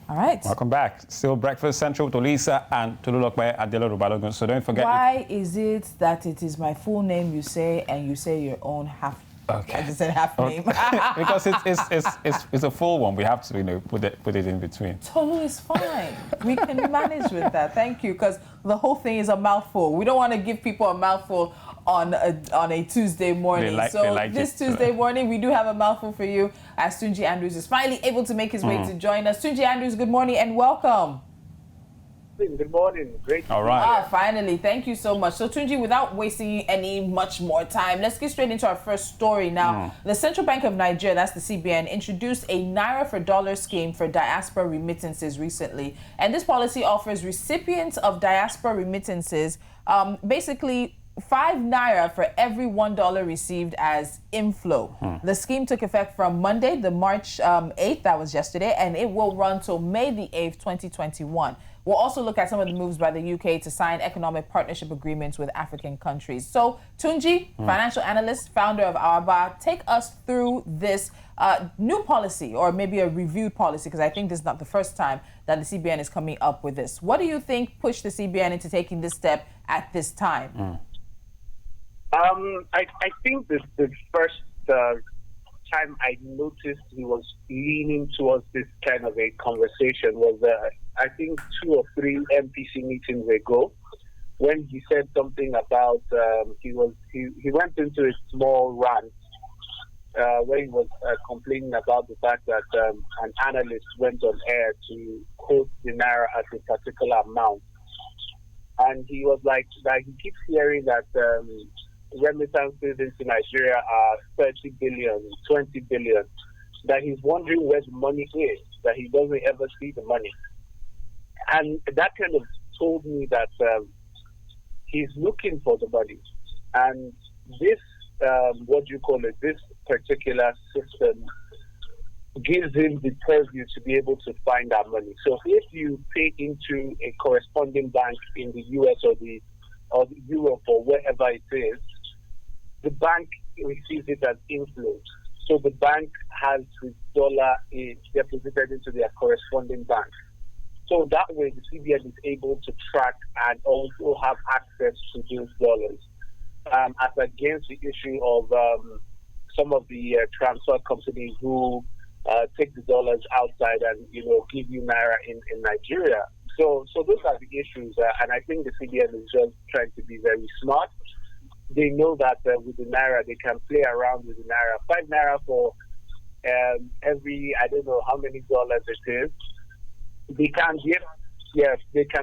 All right. Welcome back. Still Breakfast Central with Lisa and Tolulokpe Adela Rubalogun. So don't forget. Why is it that it is my full name you say and you say your own half? Okay. I just said half name. Because it's a full one. We have to put it in between. Tolu is fine. We can manage with that. Thank you. Because the whole thing is a mouthful. We don't want to give people a mouthful on a Tuesday morning. This Tuesday morning, we do have a mouthful for you as Tunji Andrews is finally able to make his way to join us. Tunji Andrews, good morning and welcome. Good morning. Great. All right. Finally. Thank you so much. So, Tunji, without wasting much more time, let's get straight into our first story now. The Central Bank of Nigeria, that's the CBN, introduced a Naira for dollar scheme for diaspora remittances recently. And this policy offers recipients of diaspora remittances basically 5 Naira for every $1 received as inflow. The scheme took effect from Monday, the March 8th, that was yesterday, and it will run till May the 8th, 2021. We'll also look at some of the moves by the UK to sign economic partnership agreements with African countries. So, Tunji, financial analyst, founder of Awaba, take us through this new policy, or maybe a reviewed policy, because I think this is not the first time that the CBN is coming up with this. What do you think pushed the CBN into taking this step at this time? I think the first time I noticed he was leaning towards this kind of a conversation was, I think, 2 or 3 MPC meetings ago, when he said something about he went into a small rant where he was complaining about the fact that an analyst went on air to quote the Naira at a particular amount, and he was like he keeps hearing that remittances into Nigeria are 30 billion, 20 billion, that he's wondering where the money is, that he doesn't ever see the money. And that kind of told me that he's looking for the money. And this, this particular system gives him the purview to be able to find that money. So if you pay into a corresponding bank in the US or Europe or wherever it is, the bank receives it as inflow. So the bank has the dollar deposited into their corresponding bank. So that way the CBN is able to track and also have access to those dollars. As against the issue of some of the transfer companies who take the dollars outside and give you Naira in Nigeria. So those are the issues, and I think the CBN is just trying to be very smart. They know that with the Naira, they can play around with the Naira. 5 Naira for every, I don't know how many dollars it is. They can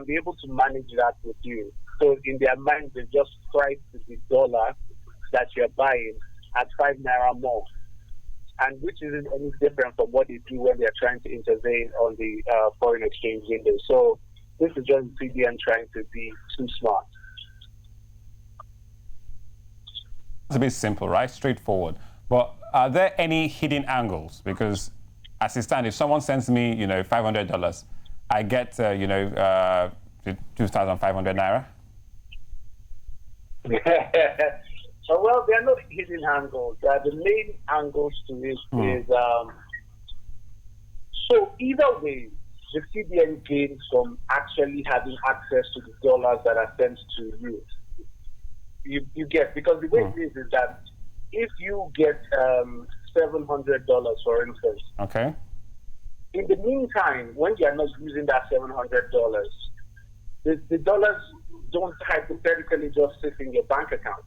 be able to manage that with you. So in their mind, they just price the dollar that you're buying at 5 Naira more, and which isn't any different from what they do when they're trying to intervene on the foreign exchange window. So this is just CBN trying to be too smart. It's a bit simple, right? Straightforward. But are there any hidden angles? Because as it stands, if someone sends me, $500, I get, 2,500 Naira. Well, there are no hidden angles. The main angles to this is, so either way, the CBN gains from actually having access to the dollars that are sent to you. You get, because the way it is that if you get $700, for instance, okay, in the meantime, when you are not using that $700, the dollars don't hypothetically just sit in your bank account.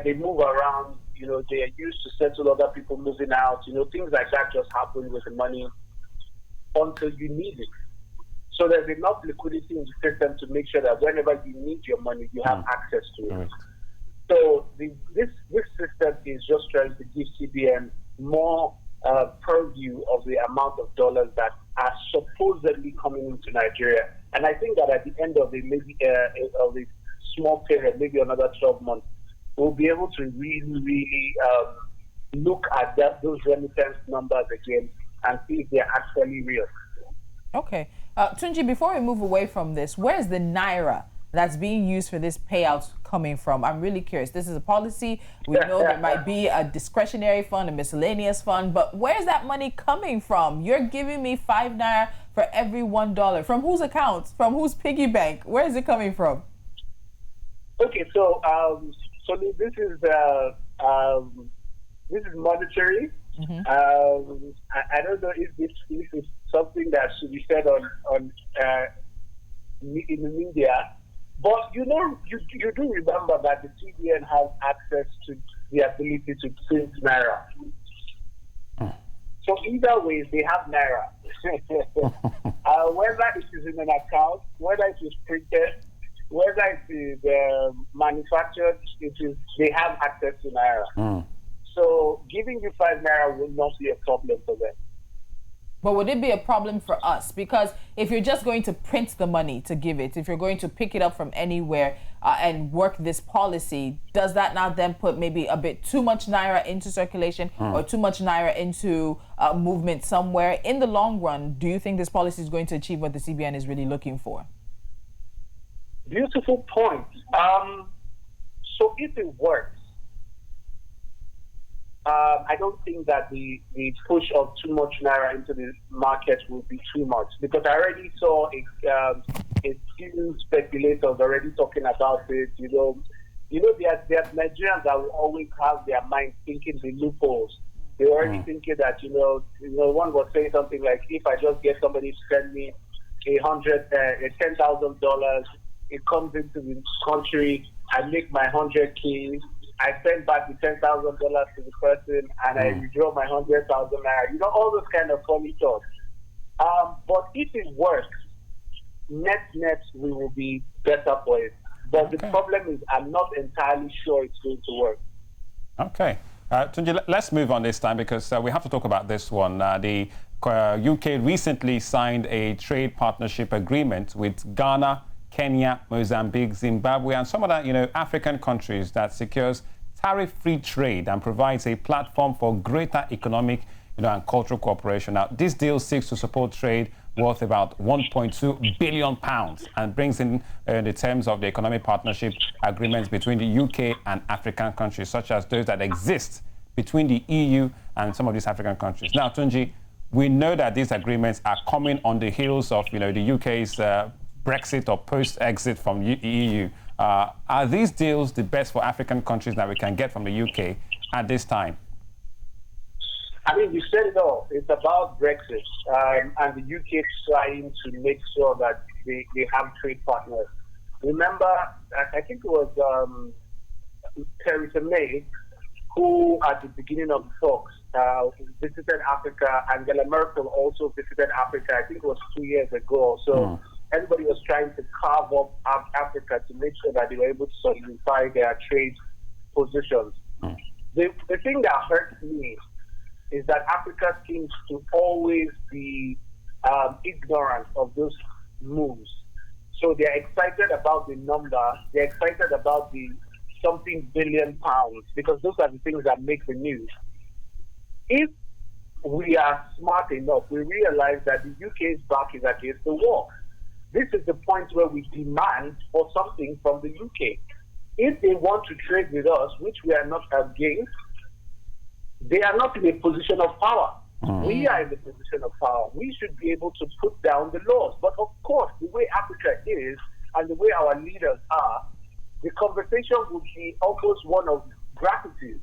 They move around, they are used to settle other people moving out, things like that just happen with the money until you need it. So there's enough liquidity in the system to make sure that whenever you need your money, you have access to it. So this system is just trying to give CBN more purview of the amount of dollars that are supposedly coming into Nigeria. And I think that at the end of the small period, maybe another 12 months, we'll be able to really look at those remittance numbers again and see if they're actually real. Okay. Tunji, before we move away from this, where's the Naira that's being used for this payout coming from? I'm really curious. This is a policy. We know there might be a discretionary fund, a miscellaneous fund, but where's that money coming from? You're giving me 5 naira for every $1. From whose account? From whose piggy bank? Where is it coming from? Okay, so this is monetary. I don't know if this is something that should be said on in the media, but you do remember that the CBN has access to the ability to print naira. So either way, they have naira. Whether it is in an account, whether it is printed, whether it is manufactured, they have access to naira. So giving you 5 naira will not be a problem for them. But would it be a problem for us? Because if you're just going to print the money to give it, if you're going to pick it up from anywhere and work this policy, does that not then put maybe a bit too much naira into circulation or too much naira into movement somewhere? In the long run, do you think this policy is going to achieve what the CBN is really looking for? Beautiful point. So if it works, I don't think that the push of too much naira into the market will be too much, because I already saw a few speculators already talking about it. There are Nigerians that will always have their mind thinking the loopholes. They're already thinking that one was saying something like, if I just get somebody to send me $10,000, it comes into the country, I make my 100K. I send back the $10,000 to the person, and I withdraw my 100,000 naira. All those kind of funny thoughts. But if it works, net, we will be better for it. But the problem is, I'm not entirely sure it's going to work. Okay. Tunji, let's move on this time, because we have to talk about this one. The UK recently signed a trade partnership agreement with Ghana, Kenya, Mozambique, Zimbabwe, and some other, African countries that secures tariff-free trade and provides a platform for greater economic, and cultural cooperation. Now, this deal seeks to support trade worth about £1.2 billion and brings in the terms of the economic partnership agreements between the UK and African countries, such as those that exist between the EU and some of these African countries. Now, Tunji, we know that these agreements are coming on the heels of, the UK's Brexit or post-exit from the EU. Are these deals the best for African countries that we can get from the UK at this time? I mean, you said it all. It's about Brexit, and the UK trying to make sure that they have trade partners. Remember, I think it was Theresa May who, at the beginning of the talks, visited Africa. Angela Merkel also visited Africa. I think it was 2 years ago. So everybody was trying to carve up Africa to make sure that they were able to solidify their trade positions. The thing that hurts me is that Africa seems to always be ignorant of those moves. So they're excited about the number, they're excited about the something billion pounds, because those are the things that make the news. If we are smart enough, we realize that the UK's back is against the wall. This is the point where we demand for something from the UK. If they want to trade with us, which we are not against, they are not in a position of power. We are in the position of power. We should be able to put down the laws. But of course, the way Africa is and the way our leaders are, the conversation would be almost one of gratitude,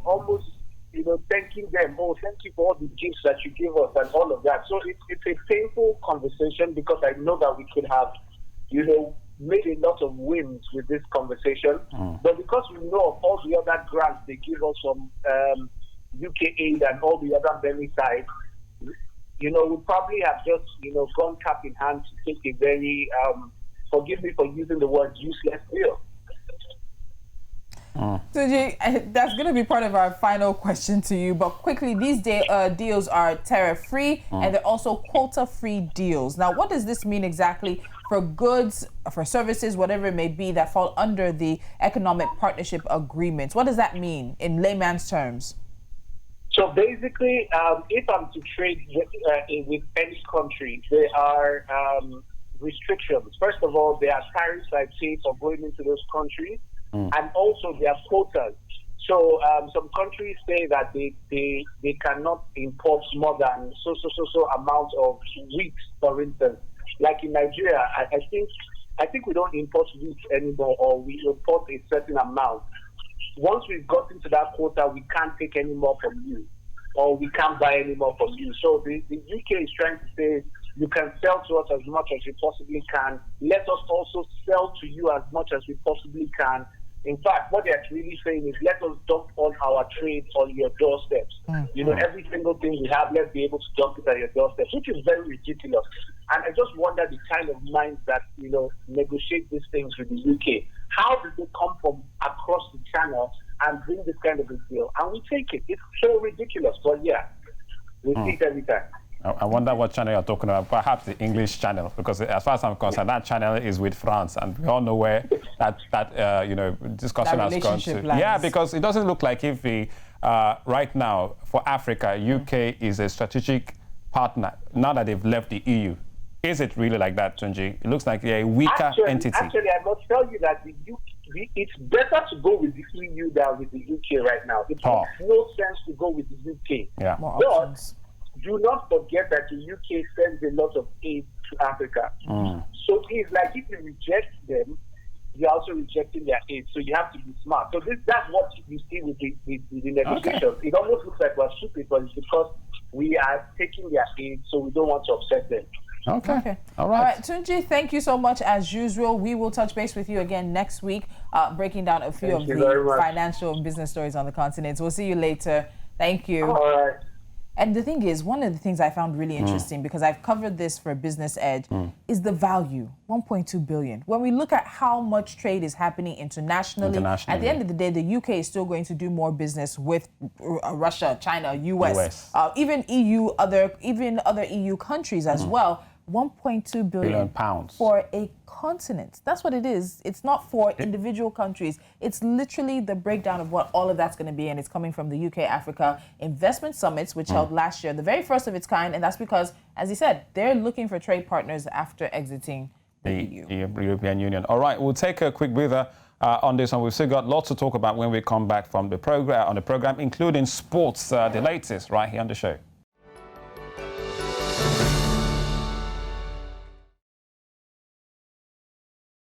almost, thanking them. Oh, thank you for all the gifts that you give us and all of that. So it's a painful conversation, because I know that we could have, made a lot of wins with this conversation. But because we know of all the other grants they give us from UK aid and all the other benefits, we probably have just, gone cap in hand to take a very, forgive me for using the word, useless deal. Tunji, that's going to be part of our final question to you. But quickly, these deals are tariff-free and they're also quota-free deals. Now, what does this mean exactly for goods, for services, whatever it may be, that fall under the economic partnership agreements? What does that mean in layman's terms? So basically, if I'm to trade with any country, restrictions. First of all, there are tariffs I pay for going into those countries, and also there are quotas. So some countries say that they cannot import more than so amount of wheat, for instance. Like in Nigeria, I think we don't import wheat anymore, or we import a certain amount. Once we've got into that quota, we can't take any more from you, or we can't buy any more from you. So the UK is trying to say, you can sell to us as much as you possibly can. Let us also sell to you as much as we possibly can. In fact, what they're really saying is, let us dump all our trade on your doorsteps. You know, every single thing we have, let's be able to dump it at your doorsteps, which is very ridiculous. And I just wonder the kind of minds that, you know, negotiate these things with the UK. How did they come from across the channel and bring this kind of a deal? And we take it. It's so ridiculous. But yeah, we see it every time. I wonder what channel you're talking about. Perhaps the English channel, because as far as I'm concerned, that channel is with France, and we all know where that you know, discussion has gone to. Lies. Yeah, because it doesn't look like if the right now for Africa, UK is a strategic partner now that they've left the EU. Is it really like that, Tunji? It looks like they're a weaker entity. Actually, I must tell you that the UK, it's better to go with the EU than with the UK right now. It makes no sense to go with the UK. Yeah. But do not forget that the UK sends a lot of aid to Africa. So it's like if you reject them, you're also rejecting their aid. So you have to be smart. So that's what you see with the negotiations. Okay. It almost looks like we're stupid, but it's because we are taking their aid, so we don't want to upset them. Okay. All right. All right, Tunji, thank you so much as usual. We will touch base with you again next week, breaking down a few of the financial and business stories on the continent. We'll see you later. Thank you. All right. And the thing is, one of the things I found really interesting, because I've covered this for Business Edge, is the value, 1.2 billion. When we look at how much trade is happening internationally, at the end of the day, the UK is still going to do more business with Russia, China, US. Even other EU countries as well. 1.2 billion pounds for a continent. That's what it is. It's not for individual countries. It's literally the breakdown of what all of that's going to be, and it's coming from the UK Africa Investment Summits, which held last year, the very first of its kind, and that's because, as he said, they're looking for trade partners after exiting the EU. European Union. All right, we'll take a quick breather on this one. We've still got lots to talk about when we come back from the program, including sports, the latest right here on the show.